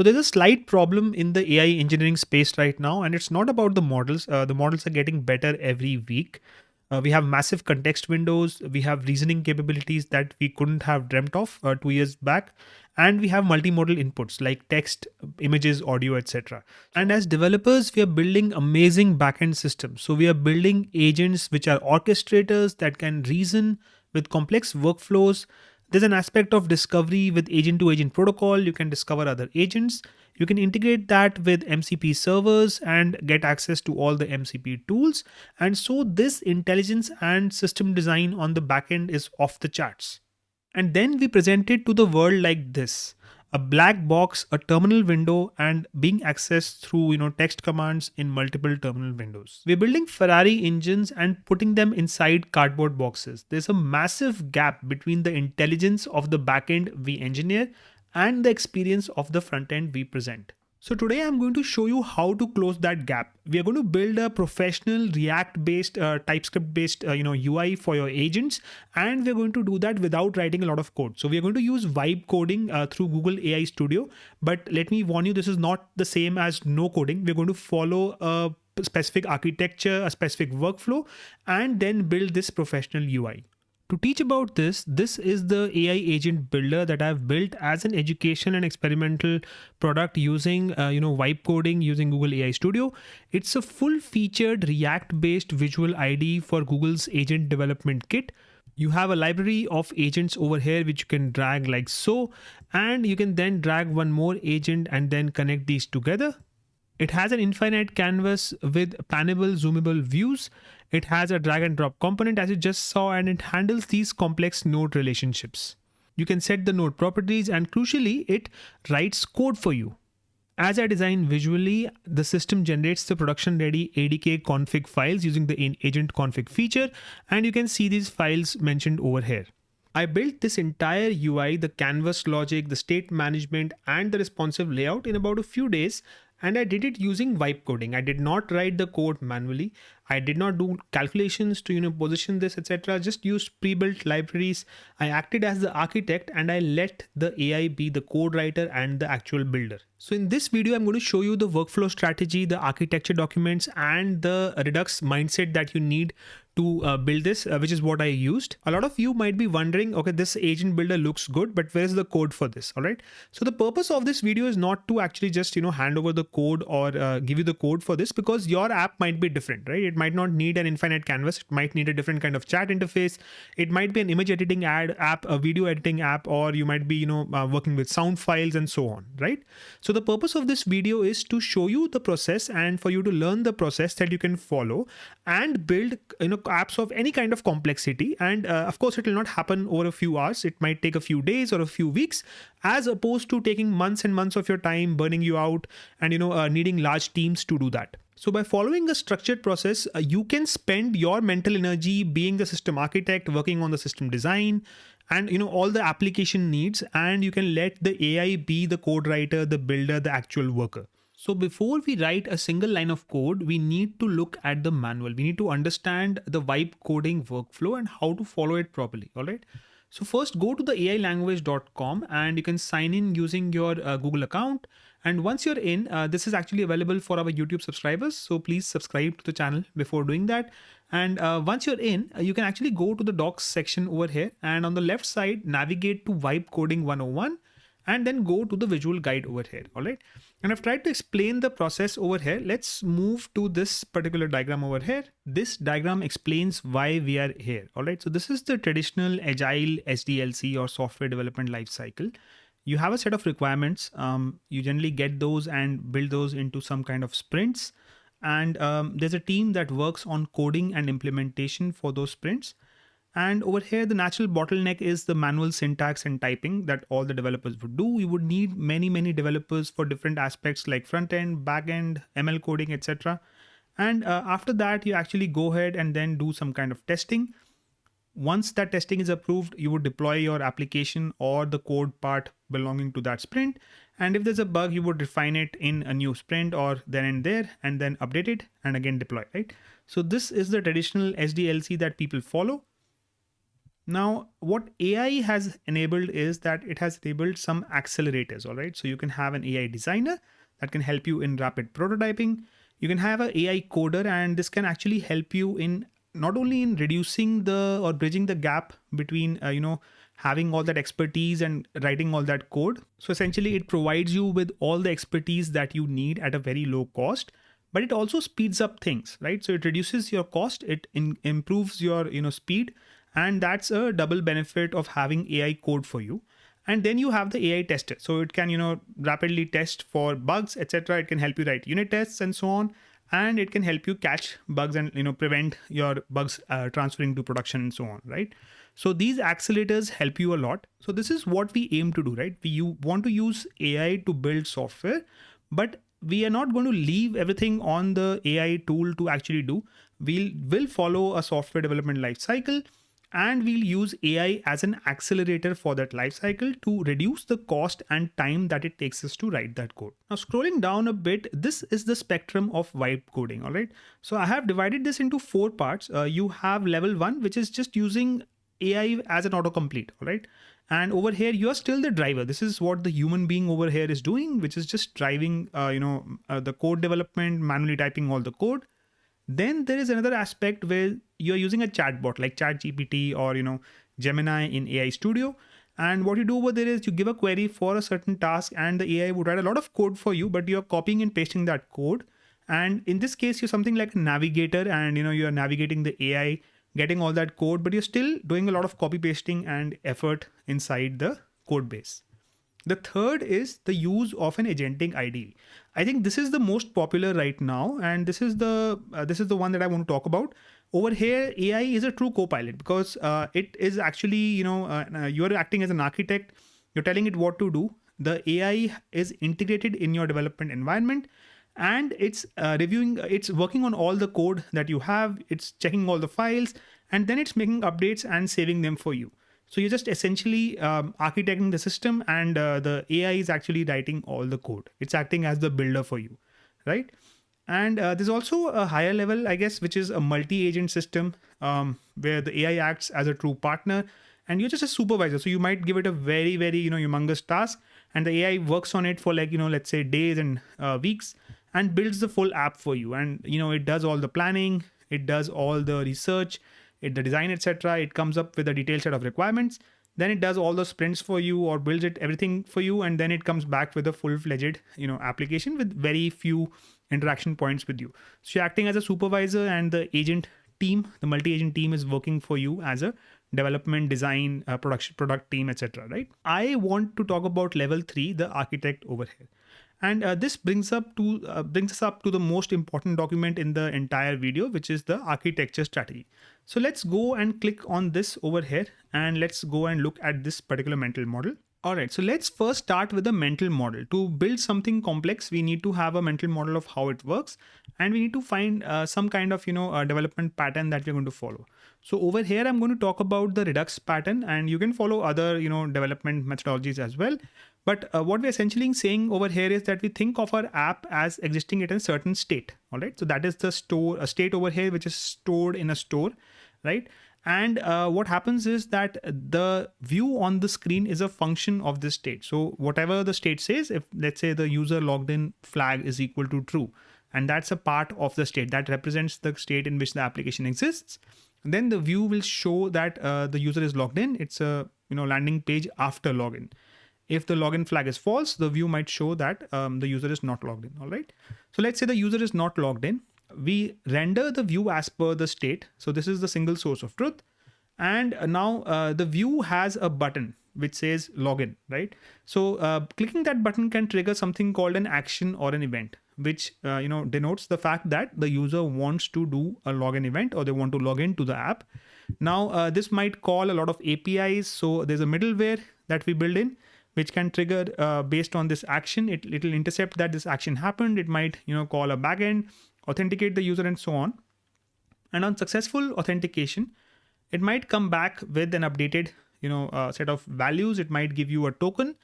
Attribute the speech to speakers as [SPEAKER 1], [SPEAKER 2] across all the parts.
[SPEAKER 1] So there's a slight problem in the AI engineering space right now, and it's not about the models. The models are getting better every week. We have massive context windows. We have reasoning capabilities that we couldn't have dreamt of 2 years back. And we have multimodal inputs like text, images, audio, etc. And as developers, we are building amazing backend systems. So we are building agents which are orchestrators that can reason with complex workflows. There's an aspect of discovery with agent to agent protocol. You can discover other agents. You can integrate that with MCP servers and get access to all the MCP tools. And so this intelligence and system design on the backend is off the charts. And then we present it to the world like this: a black box, a terminal window, and being accessed through text commands in multiple terminal windows. We're building Ferrari engines and putting them inside cardboard boxes. There's a massive gap between the intelligence of the backend we engineer and the experience of the front end we present. So today I'm going to show you how to close that gap. We are going to build a professional React-based, TypeScript-based, UI for your agents, and we're going to do that without writing a lot of code. So we are going to use vibe coding through Google AI Studio. But let me warn you, this is not the same as no coding. We're going to follow a specific architecture, a specific workflow, and then build this professional UI. To teach about this is the AI Agent Builder that I've built as an education and experimental product using vibe coding using Google AI Studio. It's a full-featured React-based visual IDE for Google's agent development kit. You have a library of agents over here which you can drag like so, and you can then drag one more agent and then connect these together. It has an infinite canvas with panable zoomable views. It has a drag and drop component as you just saw, and it handles these complex node relationships. You can set the node properties, and crucially, it writes code for you. As I design visually, the system generates the production ready ADK config files using the agent config feature, and you can see these files mentioned over here. I built this entire UI, the canvas logic, the state management, and the responsive layout in about a few days. And I did it using vibe coding. I did not write the code manually. I did not do calculations to position this, etc. Just used pre-built libraries. I acted as the architect and I let the AI be the code writer and the actual builder. So in this video, I'm going to show you the workflow strategy, the architecture documents, and the Redux mindset that you need to build this, which is what I used. A lot of you might be wondering, okay, this agent builder looks good, but where's the code for this? All right. So the purpose of this video is not to actually just, hand over the code or give you the code for this, because your app might be different, right? It might not need an infinite canvas. It might need a different kind of chat interface. It might be an image editing app, a video editing app, or you might be, working with sound files and so on, right? So the purpose of this video is to show you the process and for you to learn the process that you can follow and build, apps of any kind of complexity. And of course, it will not happen over a few hours. It might take a few days or a few weeks, as opposed to taking months and months of your time, burning you out, and needing large teams to do that. So by following a structured process, you can spend your mental energy being the system architect, working on the system design, and all the application needs, and you can let the AI be the code writer, the builder, the actual worker. So before we write a single line of code, we need to look at the manual. We need to understand the vibe coding workflow and how to follow it properly. All right. So first go to the ailanguage.com and you can sign in using your Google account. And once you're in, this is actually available for our YouTube subscribers. So please subscribe to the channel before doing that. And once you're in, you can actually go to the docs section over here. And on the left side, navigate to Vibe Coding 101 and then go to the visual guide over here. All right. And I've tried to explain the process over here. Let's move to this particular diagram over here. This diagram explains why we are here. All right. So this is the traditional agile SDLC or software development lifecycle. You have a set of requirements. You generally get those and build those into some kind of sprints. And there's a team that works on coding and implementation for those sprints. And over here, the natural bottleneck is the manual syntax and typing that all the developers would do. You would need many developers for different aspects like front end, back end, ML coding, etc. And after that, you actually go ahead and then do some kind of testing. Once that testing is approved, you would deploy your application or the code part belonging to that sprint. And if there's a bug, you would refine it in a new sprint or then and there, and then update it and again deploy, right? So this is the traditional SDLC that people follow. Now, what AI has enabled is that it has enabled some accelerators, all right? So you can have an AI designer that can help you in rapid prototyping. You can have an AI coder, and this can actually help you in not only in reducing the or bridging the gap between, having all that expertise and writing all that code. So essentially, it provides you with all the expertise that you need at a very low cost, but it also speeds up things, right? So it reduces your cost, it improves your speed, and that's a double benefit of having AI code for you. And then you have the AI tester, so it can rapidly test for bugs, etc. It can help you write unit tests and so on, and it can help you catch bugs and prevent your bugs transferring to production and so on, right? So these accelerators help you a lot. So this is what we aim to do, right? You want to use AI to build software, but we are not going to leave everything on the AI tool to actually do. We'll follow a software development life cycle, and we'll use AI as an accelerator for that life cycle to reduce the cost and time that it takes us to write that code. Now, scrolling down a bit, this is the spectrum of vibe coding, all right? So I have divided this into 4 parts. You have level 1, which is just using AI as an autocomplete, all right? And over here, you are still the driver. This is what the human being over here is doing, which is just driving, the code development, manually typing all the code. Then there is another aspect where you're using a chatbot like ChatGPT or Gemini in AI Studio. And what you do over there is you give a query for a certain task, and the AI would write a lot of code for you, but you're copying and pasting that code. And in this case, you're something like a navigator, and you're navigating the AI, getting all that code, but you're still doing a lot of copy pasting and effort inside the code base. The third is the use of an agentic IDE. I think this is the most popular right now, and this is the one that I want to talk about. Over here, AI is a true co-pilot because it is actually you're acting as an architect. You're telling it what to do. The AI is integrated in your development environment, and it's reviewing. It's working on all the code that you have. It's checking all the files, and then it's making updates and saving them for you. So you're just essentially architecting the system, and the AI is actually writing all the code. It's acting as the builder for you, right? And there's also a higher level, I guess, which is a multi-agent system where the AI acts as a true partner, and you're just a supervisor. So you might give it a very, very humongous task, and the AI works on it for like let's say days and weeks, and builds the full app for you. And it does all the planning, it does all the research, the design, etc. It comes up with a detailed set of requirements. Then it does all the sprints for you or builds it everything for you, and then it comes back with a full-fledged application with very few interaction points with you. So you're acting as a supervisor, and the agent team, the multi-agent team, is working for you as a development, design, product team, etc. Right? I want to talk about level 3, the architect over here. And this brings us up to the most important document in the entire video, which is the architecture strategy. So let's go and click on this over here, and let's go and look at this particular mental model. All right, so let's first start with the mental model. To build something complex, we need to have a mental model of how it works, and we need to find some kind of development pattern that we're going to follow. So over here, I'm going to talk about the Redux pattern, and you can follow other development methodologies as well. But what we're essentially saying over here is that we think of our app as existing at a certain state. All right, so that is the state over here, which is stored in a store, right? And what happens is that the view on the screen is a function of this state. So whatever the state says, if let's say the user logged in flag is equal to true, and that's a part of the state that represents the state in which the application exists, then the view will show that the user is logged in. It's a landing page after login. If the login flag is false, the view might show that the user is not logged in. All right. So let's say the user is not logged in. We render the view as per the state. So this is the single source of truth. And now the view has a button which says login, right? So clicking that button can trigger something called an action or an event, which denotes the fact that the user wants to do a login event, or they want to log into the app. Now this might call a lot of APIs. So there's a middleware that we build in, which can trigger based on this action. It'll intercept that this action happened. It might call a backend, authenticate the user, and so on. And on successful authentication, it might come back with an updated set of values. It might give you a token.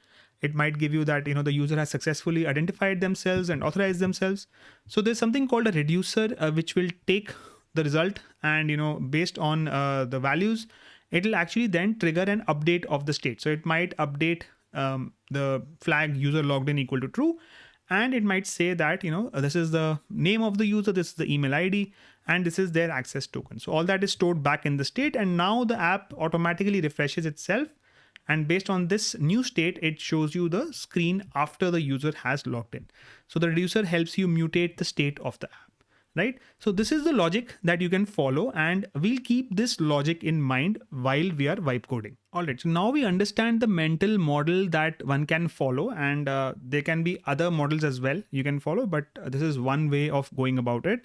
[SPEAKER 1] It might give you that the user has successfully identified themselves and authorized themselves. So there's something called a reducer which will take the result, and based on the values, it'll actually then trigger an update of the state. So it might update the flag user logged in equal to true, and it might say that, this is the name of the user, this is the email ID, and this is their access token. So all that is stored back in the state, and now the app automatically refreshes itself. And based on this new state, it shows you the screen after the user has logged in. So the reducer helps you mutate the state of the app, right? So this is the logic that you can follow, and we'll keep this logic in mind while we are vibe coding. All right, so now we understand the mental model that one can follow, and there can be other models as well you can follow, but this is one way of going about it.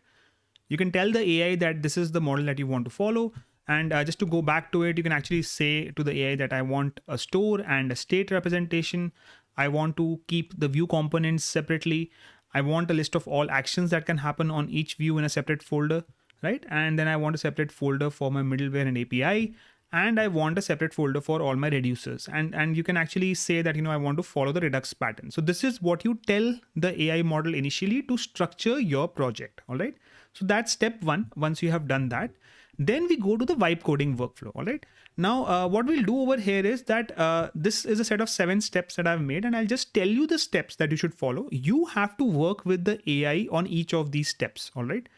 [SPEAKER 1] You can tell the AI that this is the model that you want to follow. And just to go back to it, you can actually say to the AI that I want a store and a state representation. I want to keep the view components separately. I want a list of all actions that can happen on each view in a separate folder, right? And then I want a separate folder for my middleware and API. And I want a separate folder for all my reducers. And you can actually say that, I want to follow the Redux pattern. So this is what you tell the AI model initially to structure your project. All right. So that's step one. Once you have done that, then we go to the vibe coding workflow. All right. Now, what we'll do over here is that this is a set of 7 steps that I've made, and I'll just tell you the steps that you should follow. You have to work with the AI on each of these steps. All right.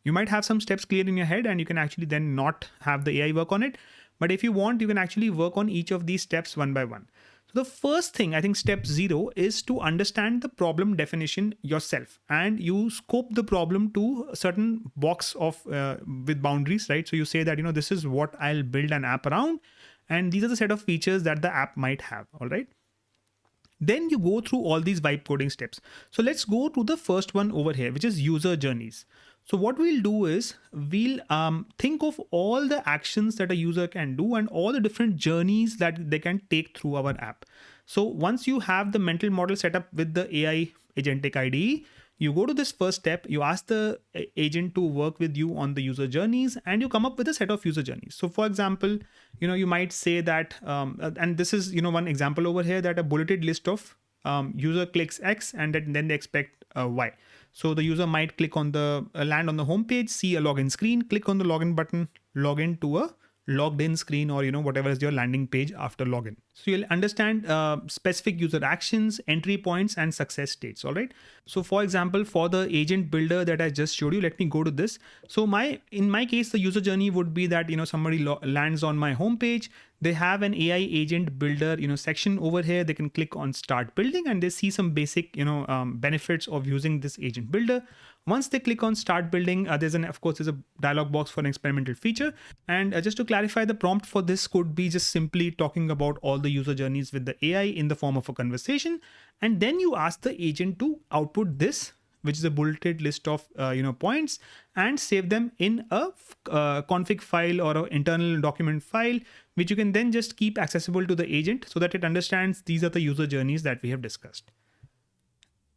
[SPEAKER 1] You might have some steps clear in your head, and you can actually then not have the AI work on it. But if you want, you can actually work on each of these steps one by one. So the first thing, I think step 0 is to understand the problem definition yourself, and you scope the problem to a certain box of with boundaries, right? So you say that, this is what I'll build an app around, and these are the set of features that the app might have. All right. Then you go through all these vibe coding steps. So let's go to the first one over here, which is user journeys. So what we'll do is we'll think of all the actions that a user can do and all the different journeys that they can take through our app. So once you have the mental model set up with the AI agentic IDE, you go to this first step, you ask the agent to work with you on the user journeys, and you come up with a set of user journeys. So for example, you might say that, and this is, one example over here, that a bulleted list of user clicks X and then they expect Y. So the user might click on the land on the home page, see a login screen, click on the login button, log in to a logged in screen, or whatever is your landing page after login. So you'll understand specific user actions, entry points, and success states. All right. So for example, for the agent builder that I just showed you, let me go to this. So in my case, the user journey would be that somebody lands on my home page. They have an AI agent builder section over here. They can click on start building, and they see some basic benefits of using this agent builder. Once they click on start building, there's a dialog box for an experimental feature. And just to clarify, the prompt for this could be just simply talking about all the user journeys with the AI in the form of a conversation. And then you ask the agent to output this, which is a bulleted list of points, and save them in a config file or an internal document file, which you can then just keep accessible to the agent so that it understands these are the user journeys that we have discussed.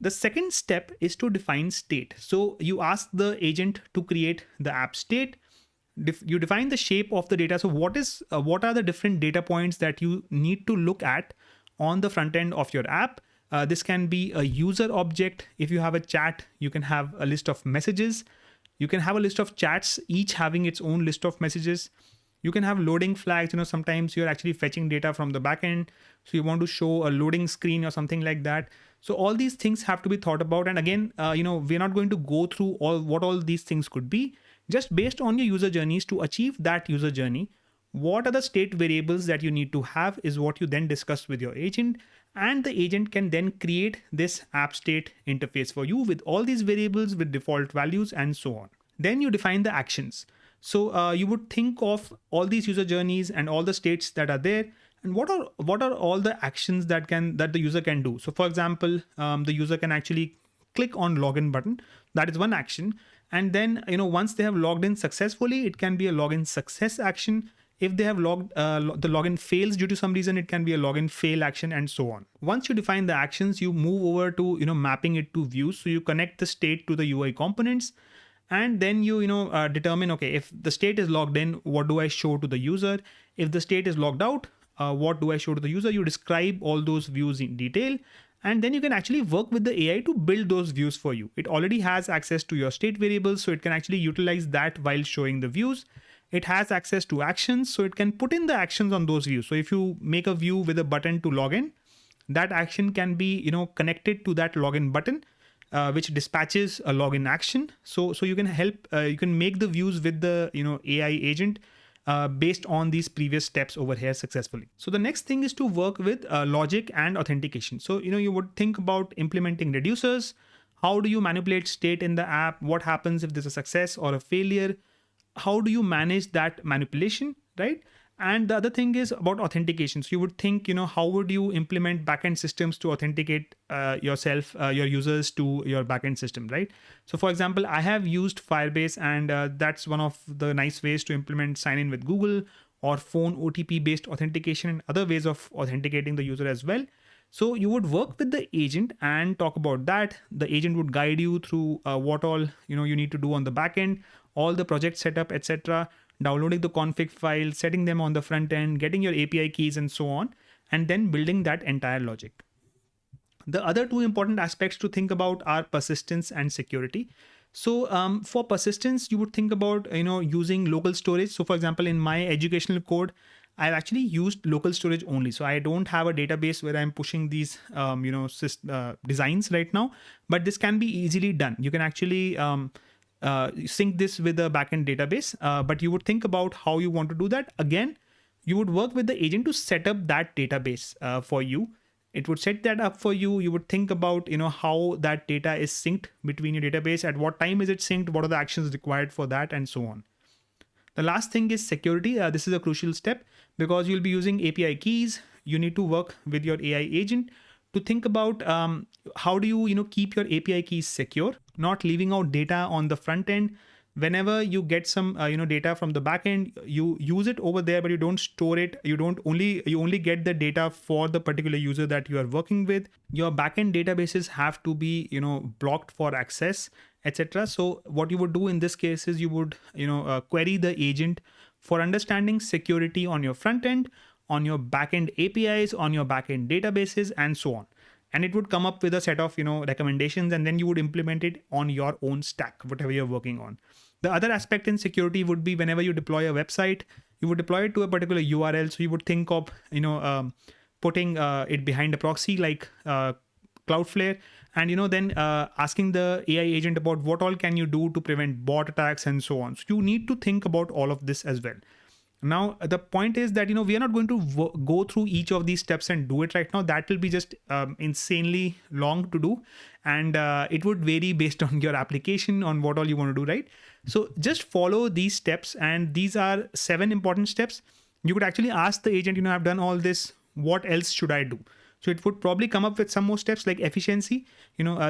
[SPEAKER 1] The second step is to define state. So you ask the agent to create the app state. You define the shape of the data. So what are the different data points that you need to look at on the front end of your app? This can be a user object. If you have a chat, you can have a list of messages. You can have a list of chats, each having its own list of messages. You can have loading flags. Sometimes you're actually fetching data from the backend, so you want to show a loading screen or something like that. So all these things have to be thought about. And again, we're not going to go through what all these things could be. Just based on your user journeys, to achieve that user journey, what are the state variables that you need to have is what you then discuss with your agent. And the agent can then create this app state interface for you with all these variables with default values and so on. Then you define the actions. So you would think of all these user journeys and all the states that are there, and what are all the actions that the user can do. So for example, the user can actually click on login button. That is one action. And then, once they have logged in successfully, it can be a login success action. If they have the login fails due to some reason, it can be a login fail action, and so on. Once you define the actions, you move over to, mapping it to views. So you connect the state to the UI components. And then you determine, okay, if the state is logged in, what do I show to the user? If the state is logged out, what do I show to the user? You describe all those views in detail. And then you can actually work with the AI to build those views for you. It already has access to your state variables, so it can actually utilize that while showing the views. It has access to actions, so it can put in the actions on those views. So if you make a view with a button to log in, that action can be, connected to that login button, which dispatches a login action. So you can you can make the views with the AI agent based on these previous steps over here successfully. So the next thing is to work with logic and authentication. So you would think about implementing reducers. How do you manipulate state in the app? What happens if there's a success or a failure? How do you manage that manipulation, right? And the other thing is about authentication. So you would think, how would you implement backend systems to authenticate your users to your backend system, right? So for example, I have used Firebase, and that's one of the nice ways to implement sign in with Google or phone OTP based authentication and other ways of authenticating the user as well. So you would work with the agent and talk about that. The agent would guide you through what all you need to do on the backend, all the project setup, etc., downloading the config file, setting them on the front end, getting your API keys and so on, and then building that entire logic. The other two important aspects to think about are persistence and security. So for persistence, you would think about using local storage. So for example, in my educational code, I've actually used local storage only. So I don't have a database where I'm pushing these designs right now, but this can be easily done. You can actually sync this with a backend database, but you would think about how you want to do that. Again, you would work with the agent to set up that database for you. It would set that up for you. You would think about how that data is synced between your database, at what time is it synced, what are the actions required for that, and so on. The last thing is security. This is a crucial step because you'll be using API keys. You need to work with your AI agent to think about how do you keep your API keys secure, not leaving out data on the front end. Whenever you get some data from the backend, you use it over there, but you don't store it. You only get the data for the particular user that you are working with. Your backend databases have to be blocked for access, etc. So what you would do in this case is you would query the agent for understanding security on your front end, on your backend APIs, on your backend databases, and so on. And it would come up with a set of recommendations, and then you would implement it on your own stack, whatever you're working on. The other aspect in security would be whenever you deploy a website, you would deploy it to a particular URL. So you would think of putting it behind a proxy like Cloudflare, and then asking the AI agent about what all can you do to prevent bot attacks and so on. So you need to think about all of this as well. Now, the point is that, we are not going to go through each of these steps and do it right now. That will be just insanely long to do. And it would vary based on your application, on what all you want to do, right? So just follow these steps. And these are 7 important steps. You could actually ask the agent, I've done all this. What else should I do? So it would probably come up with some more steps like efficiency,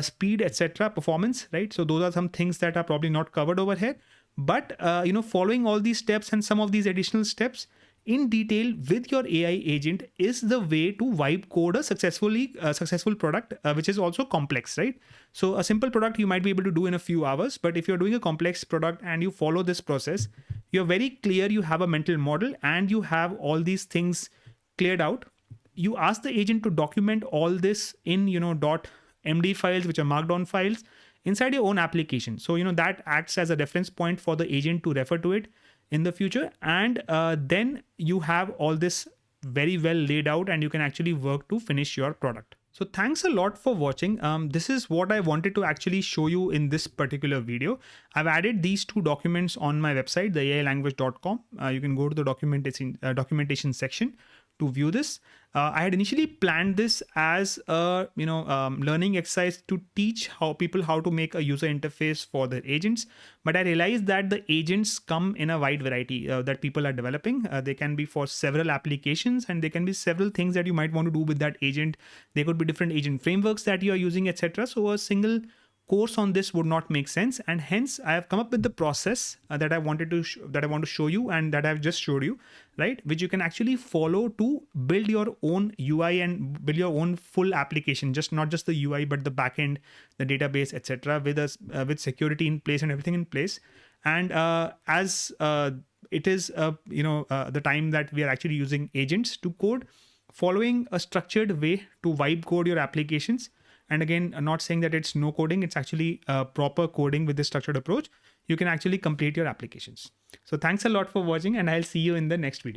[SPEAKER 1] speed, etc., performance, right? So those are some things that are probably not covered over here. But, following all these steps and some of these additional steps in detail with your AI agent is the way to vibe code a successful product, which is also complex, right? So a simple product you might be able to do in a few hours, but if you're doing a complex product and you follow this process, you're very clear, you have a mental model and you have all these things cleared out. You ask the agent to document all this in, .md files, which are markdown files, inside your own application. So, that acts as a reference point for the agent to refer to it in the future. And then you have all this very well laid out and you can actually work to finish your product. So thanks a lot for watching. This is what I wanted to actually show you in this particular video. I've added these 2 documents on my website, theailanguage.com. You can go to the documentation section to view this. I had initially planned this as a learning exercise to teach people how to make a user interface for their agents, but I realized that the agents come in a wide variety that people are developing. They can be for several applications and they can be several things that you might want to do with that agent. There could be different agent frameworks that you are using, etc. So a single course on this would not make sense, and hence I have come up with the process that I want to show you and that I've just showed you, right? Which you can actually follow to build your own UI and build your own full application, not just the UI but the backend, the database, etc. With security in place and everything in place. And as it is the time that we are actually using agents to code, following a structured way to vibe code your applications. And again, I'm not saying that it's no coding, it's actually proper coding with this structured approach. you can actually complete your applications. So thanks a lot for watching, and I'll see you in the next video.